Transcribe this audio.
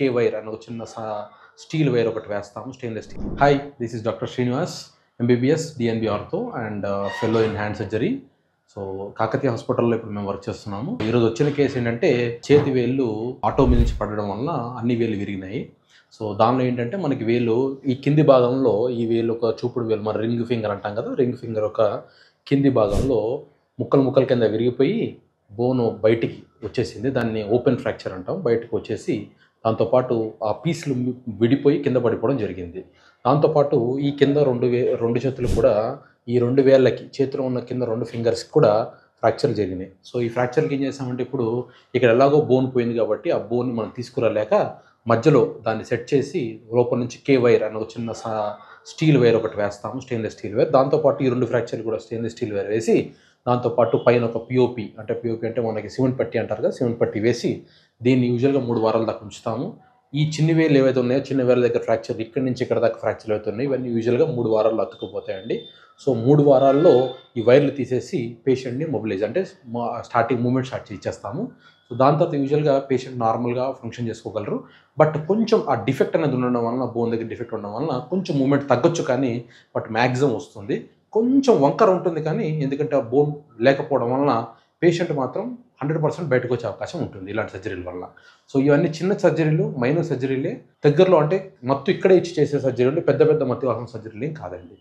కే wire అని ఒక చిన్న స్టీల్ వైర్ ఒకటి వేస్తాము, stainless steel. Hi, this is doctor Srinivas, MBBS, DNB ortho and fellow in hand surgery. So Kakatiya హాస్పిటల్‌లో ఇప్పుడు మేము వర్క్ చేస్తున్నాము. ఈరోజు వచ్చిన కేసు ఏంటంటే, చేతి వేళ్ళు ఆటో మీద నుంచి పడడం వలన అన్ని వేళ్ళు విరిగినాయి. సో దానిలో ఏంటంటే మనకి వేలు ఈ కింది భాగంలో ఈ వేలు ఒక చూపుడు వేలు, మన రింగ్ ఫింగర్ అంటాం కదా, రింగ్ ఫింగర్ ఒక కింది భాగంలో ముక్కలు ముక్కల కింద విరిగిపోయి బోను బయటికి వచ్చేసింది. దాన్ని ఓపెన్ ఫ్రాక్చర్ అంటాం. బయటకు వచ్చేసి దాంతోపాటు ఆ పీసులు విడిపోయి కింద పడిపోవడం జరిగింది. దాంతోపాటు ఈ కింద 2 చేతులు కూడా, ఈ 2 వేళ్ళకి చేతిలో ఉన్న కింద 2 ఫింగర్స్‌కి కూడా ఫ్రాక్చర్ జరిగినాయి. సో ఈ ఫ్రాక్చర్‌కి ఏం చేసామంటే, ఇప్పుడు ఇక్కడ ఎలాగో బోన్ పోయింది కాబట్టి ఆ బోన్‌ని మనం తీసుకురాలేక మధ్యలో దాన్ని సెట్ చేసి లోపల నుంచి కే వైర్ అని ఒక చిన్న స్టీల్ వైర్ ఒకటి వేస్తాము, స్టెయిన్‌లెస్ స్టీల్ వైర్. దాంతోపాటు ఈ 2 ఫ్రాక్చర్‌లు కూడా స్టెయిన్‌లెస్ స్టీల్ వైర్ వేసి, దాంతోపాటు పైన ఒక పీఓపీ అంటే మనకి సిమెంట్ పట్టీ అంటారు కదా, సిమెంట్ పట్టీ వేసి దీన్ని యూజువల్‌గా 3 వారాల దాకా ఉంచుతాము. ఈ చిన్ని వేళ్ళు ఏవైతే ఉన్నాయో, చిన్న వేళ్ళ దగ్గర ఫ్రాక్చర్, ఇక్కడి నుంచి ఇక్కడ దాకా ఫ్రాక్చర్లు ఏవైతే ఉన్నాయో, ఇవన్నీ యూజువల్‌గా 3 వారాల్లో అతుక్కుపోతాయండి. సో 3 వారాల్లో ఈ వైర్లు తీసేసి పేషెంట్‌ని మొబిలైజ్ అంటే స్టార్టింగ్ మూవ్‌మెంట్ స్టార్ట్ చేసేస్తాము. సో దాని తర్వాత యూజువల్‌గా పేషెంట్ నార్మల్‌గా ఫంక్షన్ చేసుకోగలరు. బట్ కొంచెం ఆ డిఫెక్ట్ అనేది ఉండడం వలన, బోన్ దగ్గర డిఫెక్ట్ ఉండడం వలన కొంచెం మూవ్‌మెంట్ తగ్గొచ్చు, కానీ బట్ మాక్సిమం వస్తుంది. కొంచెం వంకర ఉంటుంది కానీ, ఎందుకంటే ఆ బోన్ లేకపోవడం వలన పేషెంట్ మాత్రం 100% బయటకొచ్చే అవకాశం ఉంటుంది ఇలాంటి సర్జరీల వల్ల. సో ఇవన్నీ చిన్న సర్జరీలు, మైనర్ సర్జరీలే. దగ్గరలో అంటే మత్తు ఇక్కడే ఇచ్చి చేసే సర్జరీలు, పెద్ద పెద్ద మత్తు వాసన సర్జరీలు ఏం కాదండి.